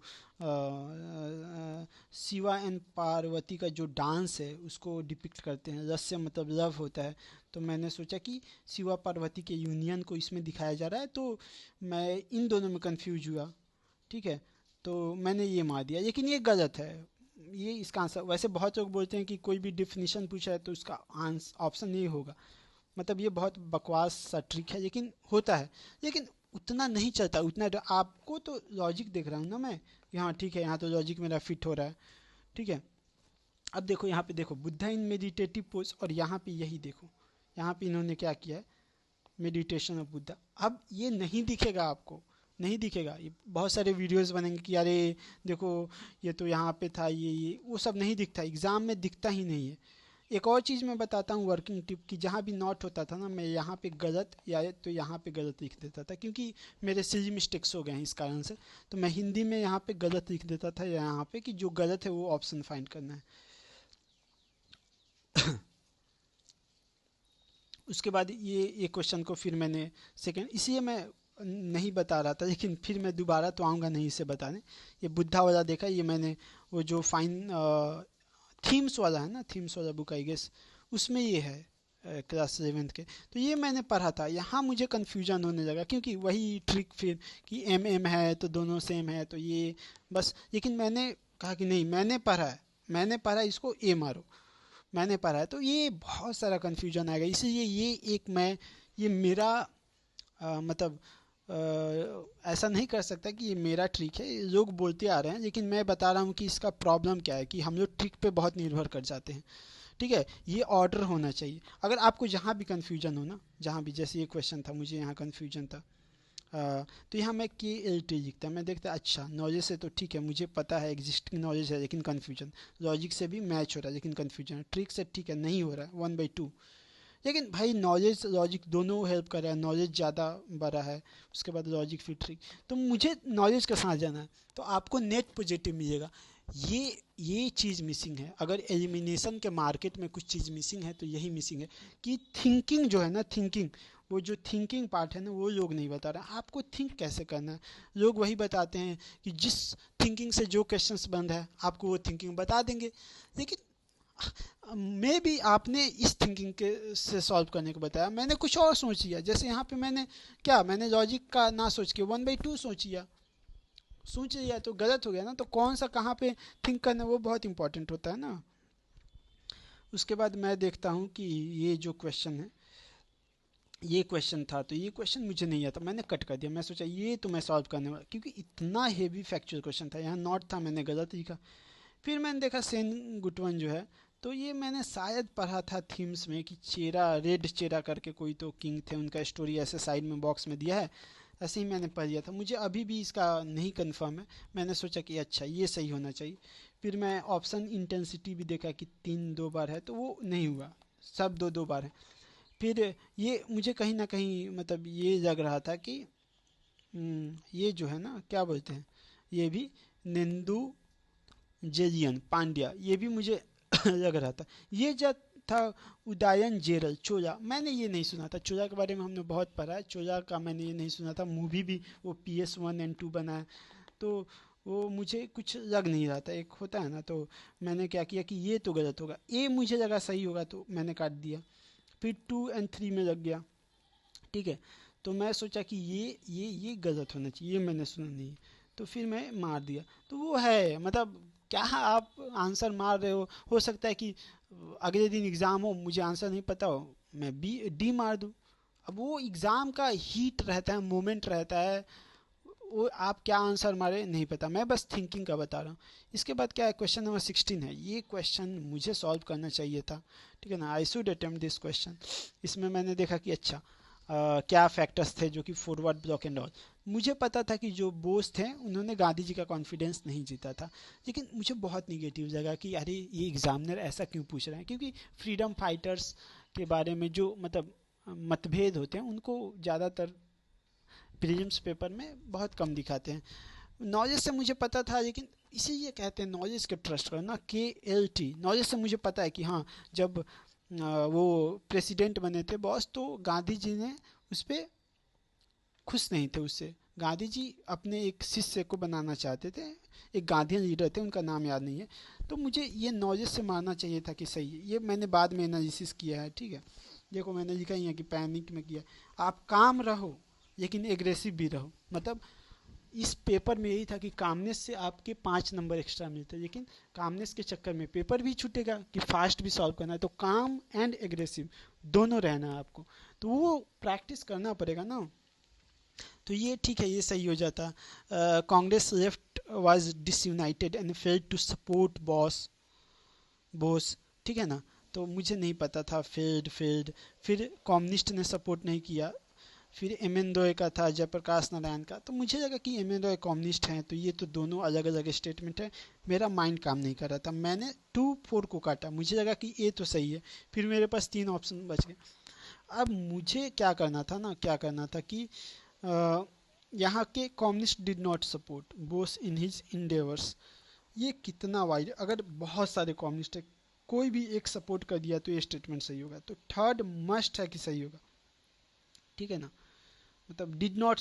शिवा एंड पार्वती का जो डांस है उसको डिपिक्ट करते हैं, रस्य मतलब लव होता है। तो मैंने सोचा कि शिवा पार्वती के यूनियन को इसमें दिखाया जा रहा है, तो मैं इन दोनों में कंफ्यूज हुआ, ठीक है, तो मैंने ये मार दिया, लेकिन ये गलत है। ये इसका आंसर, वैसे बहुत लोग बोलते हैं कि कोई भी डिफिनीशन पूछा है तो उसका आंसर ऑप्शन नहीं होगा, मतलब ये बहुत बकवास सा ट्रिक है, लेकिन होता है। लेकिन उतना नहीं चलता, उतना आपको तो लॉजिक देख रहा हूँ ना मैं कि हाँ ठीक है, यहाँ तो लॉजिक मेरा फिट हो रहा है, ठीक है। अब देखो यहाँ पे, देखो बुद्धा इन मेडिटेटिव पोज, और यहाँ पे यही देखो, यहाँ पे इन्होंने क्या किया है, मेडिटेशन ऑफ बुद्धा। अब ये नहीं दिखेगा आपको, नहीं दिखेगा, ये बहुत सारे वीडियोस बनेंगे कि अरे देखो ये तो यहाँ पे था, ये वो सब नहीं दिखता, एग्ज़ाम में दिखता ही नहीं है। एक और चीज़ मैं बताता हूँ वर्किंग टिप की, जहाँ भी नॉट होता था ना, मैं यहाँ पे गलत या तो यहाँ पे गलत लिख देता था, क्योंकि मेरे सिली मिस्टेक्स हो गए हैं इस कारण से। तो मैं हिंदी में यहाँ पे गलत लिख देता था, या यहाँ पे कि जो गलत है वो ऑप्शन फाइंड करना है। उसके बाद ये क्वेश्चन को फिर मैंने सेकंड, इसलिए मैं नहीं बता रहा था, लेकिन फिर मैं दोबारा तो आऊँगा नहीं इसे बताने। ये बुद्धा वाला देखा, ये मैंने वो जो फाइन थीम्स वाला है ना, थीम्स वाला बुक आई गेस, उसमें ये है क्लास 11th के। तो ये मैंने पढ़ा था, यहाँ मुझे कन्फ्यूजन होने लगा, क्योंकि वही ट्रिक फिर कि एम एम है तो दोनों सेम है, तो ये बस। लेकिन मैंने कहा कि नहीं, मैंने पढ़ा है, मैंने पढ़ा, इसको ए मारो, मैंने पढ़ा है। तो ये बहुत सारा कन्फ्यूजन आएगा, इसलिए ये एक मैं, ये मेरा मतलब ऐसा नहीं कर सकता कि ये मेरा ट्रिक है, लोग बोलते आ रहे हैं, लेकिन मैं बता रहा हूँ कि इसका प्रॉब्लम क्या है, कि हम लोग ट्रिक पे बहुत निर्भर कर जाते हैं, ठीक है, ये ऑर्डर होना चाहिए। अगर आपको जहाँ भी कन्फ्यूजन हो ना, जहाँ भी, जैसे ये क्वेश्चन था, मुझे यहाँ कन्फ्यूजन था, तो यहाँ मैं के एल टी लिखता, मैं देखता अच्छा नॉलेज से तो ठीक है, मुझे पता है एग्जिस्टिंग नॉलेज है, लेकिन कन्फ्यूजन, लॉजिक से भी मैच हो रहा है लेकिन कन्फ्यूजन है, ट्रिक से ठीक है नहीं हो रहा है 1/2, लेकिन भाई नॉलेज लॉजिक दोनों हेल्प कर रहा है, नॉलेज ज़्यादा बड़ा है, उसके बाद लॉजिक फिर ट्रिक, तो मुझे नॉलेज के साथ जाना है, तो आपको नेट पॉजिटिव मिलेगा। ये चीज़ मिसिंग है, अगर एलिमिनेशन के मार्केट में कुछ चीज़ मिसिंग है तो यही मिसिंग है कि थिंकिंग जो है ना, थिंकिंग, वो जो थिंकिंग पार्ट है ना, वो लोग नहीं बता रहे आपको थिंक कैसे करना है। लोग वही बताते हैं कि जिस थिंकिंग से जो क्वेश्चंस बंद है आपको वो थिंकिंग बता देंगे, लेकिन मे बी आपने इस थिंकिंग के से सॉल्व करने को बताया, मैंने कुछ और सोच लिया, जैसे यहाँ पे मैंने लॉजिक का ना सोच के 1/2 सोच लिया तो गलत हो गया ना। तो कौन सा कहाँ पे थिंक करना, वो बहुत इंपॉर्टेंट होता है ना। उसके बाद मैं देखता हूँ कि ये जो क्वेश्चन है, ये क्वेश्चन था, तो ये क्वेश्चन मुझे नहीं आता, मैंने कट कर दिया, मैं सोचा ये तो मैं सॉल्व करने वाला, क्योंकि इतना हेवी फैक्चुअल क्वेश्चन था, यहाँ नॉट था, मैंने गलत लिखा। फिर मैंने देखा सेन गुटवन जो है, तो ये मैंने शायद पढ़ा था थीम्स में कि चेरा, रेड चेरा करके कोई तो किंग थे, उनका स्टोरी ऐसे साइड में बॉक्स में दिया है, ऐसे ही मैंने पढ़ लिया था, मुझे अभी भी इसका नहीं कंफर्म है। मैंने सोचा कि अच्छा ये सही होना चाहिए। फिर मैं ऑप्शन इंटेंसिटी भी देखा कि 3 2 बार है, तो वो नहीं हुआ, सब 2 2 बार है। फिर ये मुझे कहीं ना कहीं मतलब ये लग रहा था कि ये जो है ना क्या बोलते हैं, ये भी नेंदू जेलियन पांड्या, ये भी मुझे लग रहा था। ये जब था उदयन जेरल चोला, मैंने ये नहीं सुना था, चोला के बारे में हमने बहुत पढ़ा है, चोला का मैंने ये नहीं सुना था, मूवी भी वो PS1 and 2 बना है, तो वो मुझे कुछ लग नहीं रहा था, एक होता है ना, तो मैंने क्या किया कि ये तो गलत होगा, ए मुझे लगा सही होगा तो मैंने काट दिया। फिर 2 and 3 में लग गया, ठीक है, तो मैं सोचा कि ये गलत होना चाहिए, ये मैंने सुना नहीं, तो फिर मैं मार दिया। तो वो है मतलब, क्या आप आंसर मार रहे हो सकता है कि अगले दिन एग्ज़ाम हो, मुझे आंसर नहीं पता हो, मैं बी डी मार दूँ। अब वो एग्ज़ाम का हीट रहता है, मोमेंट रहता है, वो आप क्या आंसर मारे नहीं पता, मैं बस थिंकिंग का बता रहा हूँ। इसके बाद क्या है, क्वेश्चन नंबर 16 है, ये क्वेश्चन मुझे सॉल्व करना चाहिए था, ठीक है ना, I should attempt this question. इसमें मैंने देखा कि अच्छा क्या फैक्टर्स थे जो कि फॉरवर्ड ब्लॉक एंड ऑल, मुझे पता था कि जो बोस थे उन्होंने गांधी जी का कॉन्फिडेंस नहीं जीता था, लेकिन मुझे बहुत निगेटिव लगा कि अरे ये एग्जामिनर ऐसा क्यों पूछ रहे हैं, क्योंकि फ्रीडम फाइटर्स के बारे में जो मतलब मतभेद होते हैं उनको ज़्यादातर प्रीलिम्स पेपर में बहुत कम दिखाते हैं। नॉलेज से मुझे पता था, लेकिन इसीलिए कहते हैं नॉलेज के ट्रस्ट करो ना, KLT, नॉलेज से मुझे पता है कि हाँ, जब वो प्रेसिडेंट बने थे बॉस, तो गांधी जी ने उस पर खुश नहीं थे उससे, गांधी जी अपने एक शिष्य को बनाना चाहते थे, एक गांधीयन लीडर थे, उनका नाम याद नहीं है, तो मुझे ये नॉलेज से मानना चाहिए था कि सही है, ये मैंने बाद में एनालिसिस किया है, ठीक है। देखो मैंने लिखा ही है कि पैनिक में किया, आप काम रहो लेकिन एग्रेसिव भी रहो, मतलब इस पेपर में यही था कि कामनेस से आपके 5 नंबर एक्स्ट्रा मिलते, लेकिन कामनेस के चक्कर में पेपर भी छूटेगा कि फास्ट भी सॉल्व करना है, तो काम एंड एग्रेसिव दोनों रहना है आपको, तो वो प्रैक्टिस करना पड़ेगा ना। तो ये ठीक है, ये सही हो जाता। Congress left was disunited and failed to support boss, ठीक है ना, तो मुझे नहीं पता था, फेल्ड। फिर कम्युनिस्ट ने सपोर्ट नहीं किया। फिर एम एन रॉय का था, जयप्रकाश नारायण का, तो मुझे लगा कि एम एन रॉय कम्युनिस्ट हैं, तो ये तो दोनों अलग अलग स्टेटमेंट है, मेरा माइंड काम नहीं कर रहा था, मैंने 2 4 को काटा, मुझे लगा कि ये तो सही है, फिर मेरे पास 3 ऑप्शन बच गए। अब मुझे क्या करना था कि यहाँ के communist did not support Bose in his endeavours, ये कितना वाइड, अगर बहुत सारे कम्युनिस्ट है, कोई भी एक सपोर्ट कर दिया तो ये स्टेटमेंट सही होगा, तो थर्ड मस्ट है कि सही होगा, ठीक है ना, मतलब डिड नॉट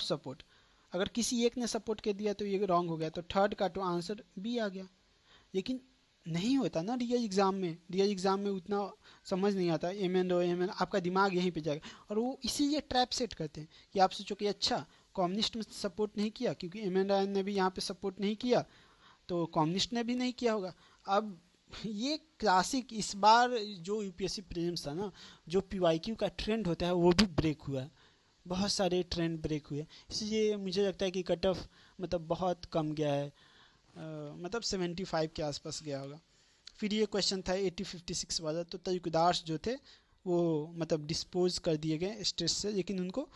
सपोर्ट, अगर किसी एक ने सपोर्ट कर दिया तो ये रॉन्ग हो गया, तो थर्ड का तो आंसर बी आ गया। लेकिन नहीं होता ना रियल एग्जाम में उतना समझ नहीं आता, एम एन आपका दिमाग यहीं पे जाएगा, और वो इसीलिए ट्रैप सेट करते हैं कि आप सोचो कि अच्छा कम्युनिस्ट में सपोर्ट नहीं किया, क्योंकि एम एन रायन ने भी यहाँ पे सपोर्ट नहीं किया, तो कम्युनिस्ट ने भी नहीं किया होगा। अब ये क्लासिक, इस बार जो यूपीएससी प्रीलिम्स था ना, जो पीवाईक्यू का ट्रेंड होता है वो भी ब्रेक हुआ है, बहुत सारे ट्रेंड ब्रेक हुए, इसलिए मुझे लगता है कि कट ऑफ मतलब बहुत कम गया है, मतलब 75 के आसपास गया होगा। फिर ये क्वेश्चन था 8056 वाला, तो तजुकदार्स जो थे वो मतलब डिस्पोज कर दिए गए स्टेट्स से, लेकिन उनको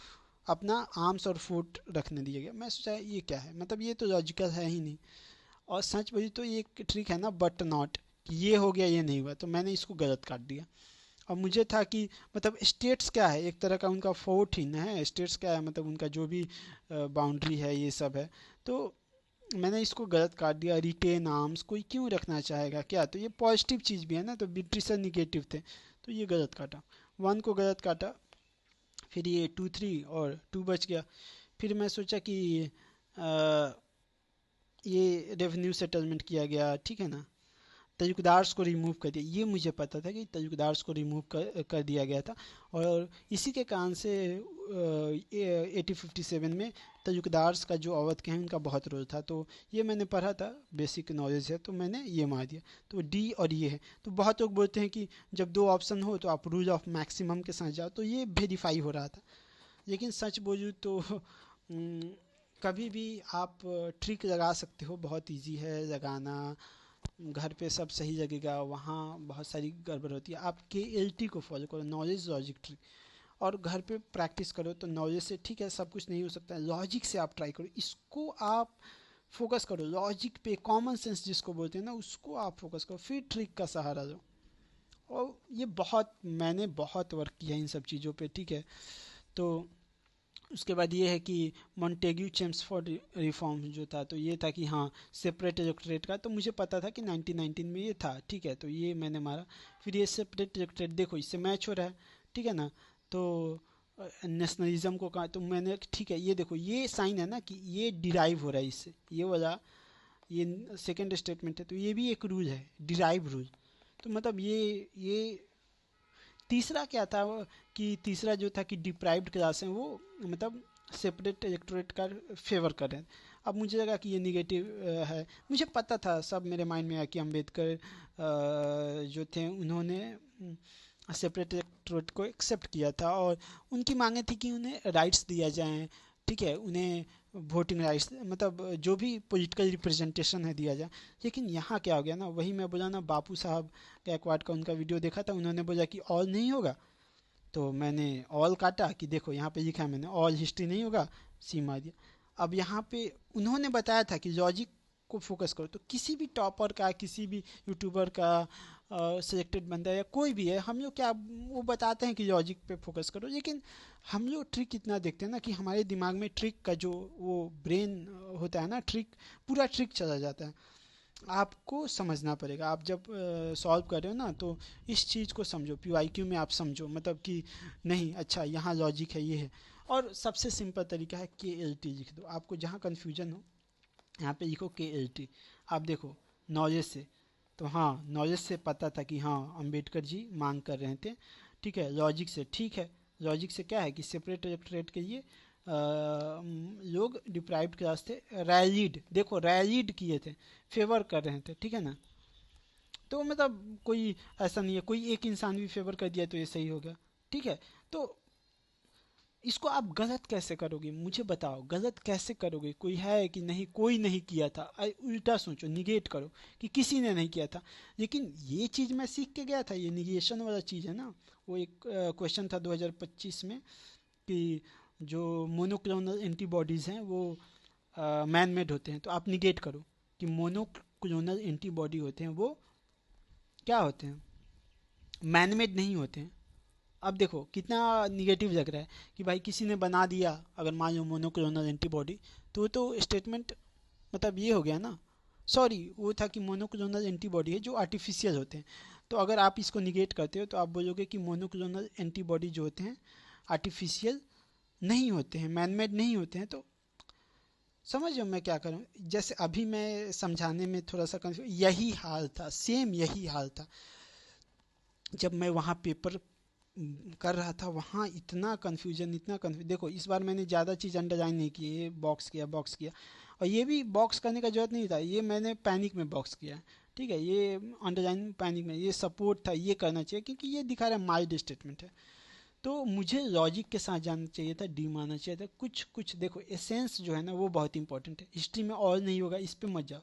अपना आर्म्स और फुट रखने दिया गया। मैं सोचा ये क्या है, मतलब ये तो लॉजिकल है ही नहीं। और सच बोली तो ये एक ट्रिक है ना, बट नॉट, कि ये हो गया ये नहीं हुआ, तो मैंने इसको गलत काट दिया। और मुझे था कि मतलब स्टेट्स क्या है, एक तरह का उनका फोर्ट ही ना है, स्टेट्स क्या है मतलब उनका जो भी बाउंड्री है ये सब है। तो मैंने इसको गलत काट दिया। रिटेन आर्म्स कोई क्यों रखना चाहेगा क्या, तो ये पॉजिटिव चीज़ भी है ना, तो ब्रिटिशर निगेटिव थे, तो ये गलत काटा, 1 को गलत काटा। फिर ये 2 3 और 2 बच गया। फिर मैं सोचा कि अ, ये रेवेन्यू सेटलमेंट किया गया, ठीक है ना, तजुकदार्स को रिमूव कर दिया, ये मुझे पता था कि तजुकदार्स को रिमूव कर दिया गया था। और इसी के कारण से 1857 में तजुकदार्स का जो अवध के हैं उनका बहुत रोल था, तो ये मैंने पढ़ा था, बेसिक नॉलेज है, तो मैंने ये मार दिया। तो डी और ये है। तो बहुत लोग बोलते हैं कि जब 2 ऑप्शन हो तो आप रूल ऑफ मैक्सिमम के साथ जाओ, तो ये वेरीफाई हो रहा था। लेकिन सच बोलूँ तो कभी भी आप ट्रिक लगा सकते हो, बहुत इजी है लगाना, घर पे सब सही लगेगा, वहाँ बहुत सारी गड़बड़ होती है। आप KLT को फॉलो करो, नॉलेज लॉजिक ट्रिक, और घर पे प्रैक्टिस करो, तो नॉलेज से ठीक है सब कुछ नहीं हो सकता है, लॉजिक से आप ट्राई करो, इसको आप फोकस करो, लॉजिक पे, कॉमन सेंस जिसको बोलते हैं ना, उसको आप फोकस करो, फिर ट्रिक का सहारा लो। और ये बहुत, मैंने बहुत वर्क किया इन सब चीज़ों पे, ठीक है। तो उसके बाद ये है कि मॉन्टेग्यू चेम्सफोर्ड रिफॉर्म जो था, तो ये था कि हाँ सेपरेट इलेक्टोरेट का, तो मुझे पता था कि 1919 में ये था, ठीक है, तो ये मैंने मारा। फिर ये सेपरेट इलेक्टोरेट देखो इससे मैच हो रहा है, ठीक है ना, तो नेशनलिज्म को कहा, तो मैंने ठीक है, ये देखो ये साइन है ना कि ये डिराइव हो रहा है इससे, ये वाला ये सेकेंड स्टेटमेंट है, तो ये भी एक रूल है, डिराइव रूल। तो मतलब ये तीसरा क्या था कि तीसरा जो था कि डिप्राइव्ड क्लास हैं वो मतलब सेपरेट इलेक्टोरेट का फेवर कर रहे हैं। अब मुझे लगा कि ये निगेटिव है, मुझे पता था, सब मेरे माइंड में आया कि अम्बेडकर जो थे उन्होंने सेपरेट इलेक्टोरेट को एक्सेप्ट किया था, और उनकी मांगे थी कि उन्हें राइट्स दिया जाए, ठीक है, उन्हें वोटिंग राइट्स, मतलब जो भी पॉलिटिकल रिप्रेजेंटेशन है दिया जाए। लेकिन यहाँ क्या हो गया ना, वही मैं बोला ना, बापू साहब गायकवाड का उनका वीडियो देखा था, उन्होंने बोला कि ऑल नहीं होगा, तो मैंने ऑल काटा कि देखो यहाँ पे लिखा है मैंने, ऑल हिस्ट्री नहीं होगा, सी मार दिया। अब यहाँ पे उन्होंने बताया था कि लॉजिक को फोकस करो, तो किसी भी टॉपर का, किसी भी यूट्यूबर का सिलेक्टेड बंदा या कोई भी है, हम लोग क्या वो बताते हैं कि लॉजिक पे फोकस करो, लेकिन हम लोग ट्रिक इतना देखते हैं ना कि हमारे दिमाग में ट्रिक का जो वो ब्रेन होता है ना, ट्रिक, पूरा ट्रिक चला जाता है। आपको समझना पड़ेगा, आप जब सॉल्व कर रहे हो ना, तो इस चीज़ को समझो, PYQ में आप समझो, मतलब कि नहीं अच्छा यहाँ लॉजिक है, ये है। और सबसे सिंपल तरीका है KLT लिख दो, आपको जहाँ कन्फ्यूजन हो यहाँ पे लिखो KLT। आप देखो नॉलेज से, तो हाँ नॉलेज से पता था कि हाँ अंबेडकर जी मांग कर रहे थे, ठीक है। लॉजिक से, ठीक है, लॉजिक से क्या है कि सेपरेट इलेक्टोरेट के लिए लोग डिप्राइव्ड क्लास थे, रैलीड, देखो रैलीड किए थे, फेवर कर रहे थे, ठीक है ना। तो मतलब कोई ऐसा नहीं है, कोई एक इंसान भी फेवर कर दिया तो ये सही हो गया, ठीक है। तो इसको आप गलत कैसे करोगे, मुझे बताओ, गलत कैसे करोगे, कोई है कि नहीं, कोई नहीं किया था, उल्टा सोचो, निगेट करो कि किसी ने नहीं किया था। लेकिन ये चीज़ मैं सीख के गया था, ये निगेशन वाला चीज़ है ना। वो एक क्वेश्चन था 2025 में कि जो मोनोक्लोनल एंटीबॉडीज़ हैं वो मैन मेड होते हैं, तो आप निगेट करो कि मोनोक्लोनल एंटीबॉडी होते हैं वो क्या होते हैं, मैन मेड नहीं होते हैं। अब देखो कितना निगेटिव लग रहा है कि भाई किसी ने बना दिया, अगर मान लो मोनोक्लोनल एंटीबॉडी, तो स्टेटमेंट मतलब ये हो गया ना। सॉरी, वो था कि मोनोक्लोनल एंटीबॉडी है जो आर्टिफिशियल होते हैं, तो अगर आप इसको निगेट करते हो तो आप बोलोगे कि मोनोक्लोनल एंटीबॉडी जो होते हैं आर्टिफिशियल नहीं होते हैं, मैनमेड नहीं होते हैं। तो समझ लो मैं क्या करूं, जैसे अभी मैं समझाने में थोड़ा सा कंफ्यूज, यही हाल था, सेम यही हाल था जब मैं वहाँ पेपर कर रहा था, वहाँ इतना कन्फ्यूजन, इतना कन्फ्यूजन। देखो इस बार मैंने ज़्यादा चीज़ अंडरलाइन नहीं की, ये बॉक्स किया, और ये भी बॉक्स करने का जरूरत नहीं था, ये मैंने पैनिक में बॉक्स किया, ठीक है। ये अंडरलाइन पैनिक में, ये सपोर्ट था, ये करना चाहिए क्योंकि ये दिखा रहा है माइल्ड स्टेटमेंट है। तो मुझे लॉजिक के साथ जाना चाहिए था, डी मानना चाहिए था। कुछ कुछ देखो एसेंस जो है ना वो बहुत इंपॉर्टेंट है, हिस्ट्री में और नहीं होगा, इस पे मत जाओ।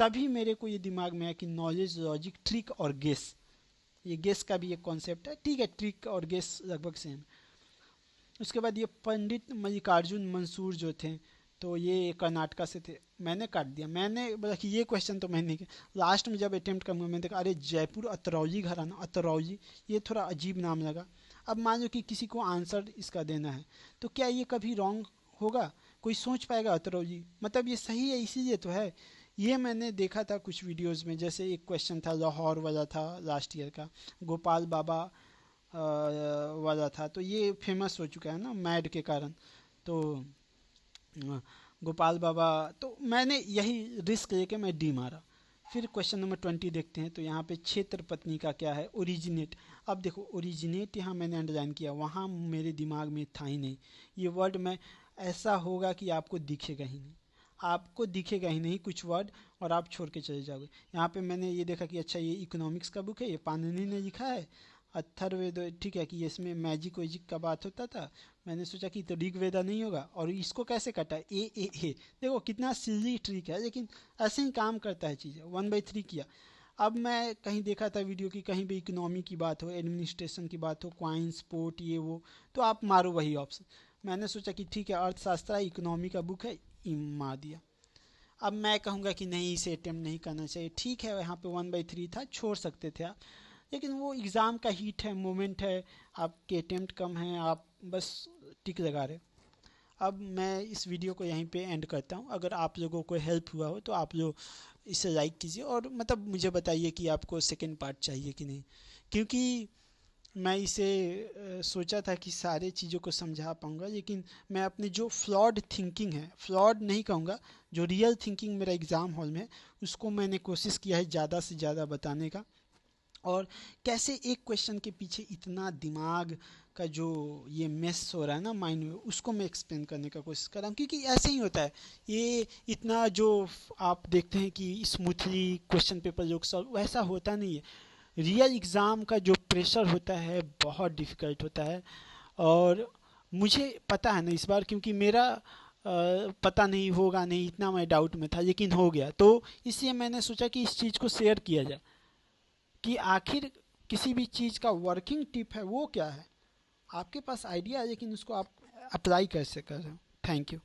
तभी मेरे को ये दिमाग में आया कि नॉलेज, लॉजिक, ट्रिक और गेस, ये गेस का भी एक कॉन्सेप्ट है। ठीक है, ट्रिक और गेस लगभग सेम। उसके बाद ये पंडित मल्लिकार्जुन मंसूर जो थे, तो ये कर्नाटका से थे। मैंने काट दिया, मैंने बोला कि ये क्वेश्चन तो मैंने किया। लास्ट में जब अटेम्प्ट करूँगा मैंने देखा अरे जयपुर अतरौली घराना, अतरौली, ये थोड़ा अजीब नाम लगा। अब मान लो कि किसी को आंसर इसका देना है, तो क्या ये कभी रॉन्ग होगा? कोई सोच पाएगा अतरौली मतलब ये सही है इसीलिए तो है। ये मैंने देखा था कुछ वीडियोस में, जैसे एक क्वेश्चन था लाहौर वाला था लास्ट ईयर का, गोपाल बाबा वाला था, तो ये फेमस हो चुका है ना मैड के कारण। तो गोपाल बाबा, तो मैंने यही रिस्क लेके मैं डी मारा। फिर क्वेश्चन नंबर 20 देखते हैं, तो यहाँ पे क्षेत्र पत्नी का क्या है, ओरिजिनेट। अब देखो ओरिजिनेट यहाँ मैंने अंडरलाइन किया, वहाँ मेरे दिमाग में था ही नहीं ये वर्ड। मैं ऐसा होगा कि आपको दिखेगा ही नहीं, आपको दिखेगा ही नहीं कुछ वर्ड, और आप छोड़ के चले जाओगे। यहाँ पे मैंने ये देखा कि अच्छा ये इकोनॉमिक्स का बुक है, ये पाणिनि ने लिखा है, अथर्ववेद, ठीक है कि इसमें मैजिक वैजिक का बात होता था। मैंने सोचा कि तो ऋग्वेदा नहीं होगा, और इसको कैसे काटा, ए। देखो कितना सिली ट्रिक है, लेकिन ऐसे ही काम करता है चीज़ें। 1/3 किया। अब मैं कहीं देखा था वीडियो की, कहीं भी इकोनॉमी की बात हो, एडमिनिस्ट्रेशन की बात हो, क्वाइन, स्पोर्ट, ये वो, तो आप मारो वही ऑप्शन। मैंने सोचा कि ठीक है अर्थशास्त्र है, इकोनॉमी का बुक है, मार दिया। अब मैं कहूँगा कि नहीं इसे अटेम्प्ट नहीं करना चाहिए, ठीक है यहाँ पे 1/3 था, छोड़ सकते थे आप, लेकिन वो एग्ज़ाम का हीट है, मोमेंट है, आपके अटेम्प्ट कम हैं, आप बस टिक लगा रहे। अब मैं इस वीडियो को यहीं पे एंड करता हूँ। अगर आप लोगों को हेल्प हुआ हो तो आप लोग इसे लाइक कीजिए, और मतलब मुझे बताइए कि आपको सेकंड पार्ट चाहिए कि नहीं, क्योंकि मैं इसे सोचा था कि सारे चीज़ों को समझा पाऊँगा, लेकिन मैं अपनी जो फ्लॉड थिंकिंग है, फ्लॉड नहीं कहूँगा, जो रियल थिंकिंग मेरा एग्ज़ाम हॉल में, उसको मैंने कोशिश किया है ज़्यादा से ज़्यादा बताने का। और कैसे एक क्वेश्चन के पीछे इतना दिमाग का जो ये मेस हो रहा है ना माइंड में, उसको मैं एक्सप्लेन करने का कोशिश कर रहा हूँ, क्योंकि ऐसे ही होता है। ये इतना जो आप देखते हैं कि स्मूथली क्वेश्चन पेपर लोग सॉल्व, वैसा होता नहीं है। रियल एग्ज़ाम का जो प्रेशर होता है बहुत डिफ़िकल्ट होता है। और मुझे पता है ना इस बार, क्योंकि मेरा पता नहीं होगा नहीं इतना मैं डाउट में था, लेकिन हो गया, तो इसलिए मैंने सोचा कि इस चीज़ को शेयर किया जाए कि आखिर किसी भी चीज़ का वर्किंग टिप है वो क्या है। आपके पास आइडिया है, लेकिन उसको आप अप्लाई कैसे कर रहे हो। Thank you.